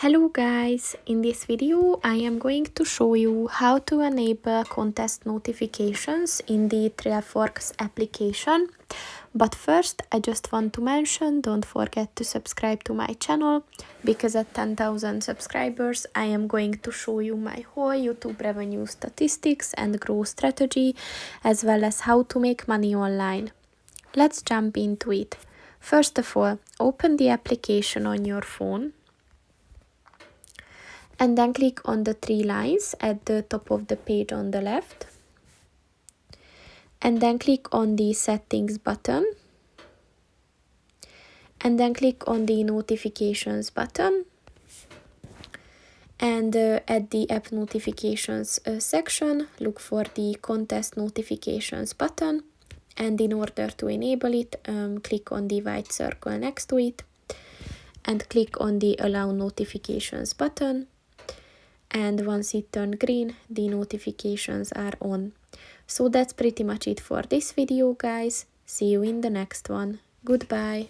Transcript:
Hello guys, in this video I am going to show you how to enable contest notifications in the Trailforks application. But first I just want to mention, don't forget to subscribe to my channel, because at 10,000 subscribers I am going to show you my whole YouTube revenue statistics and growth strategy, as well as how to make money online. Let's jump into it. First of all, open the application on your phone. And then click on the three lines at the top of the page on the left. And then click on the settings button. And then click on the notifications button. And at the app notifications section, look for the contest notifications button. And in order to enable it, click on the white circle next to it. And click on the allow notifications button. And once it turns green, the notifications are on. So that's pretty much it for this video, guys. See you in the next one. Goodbye.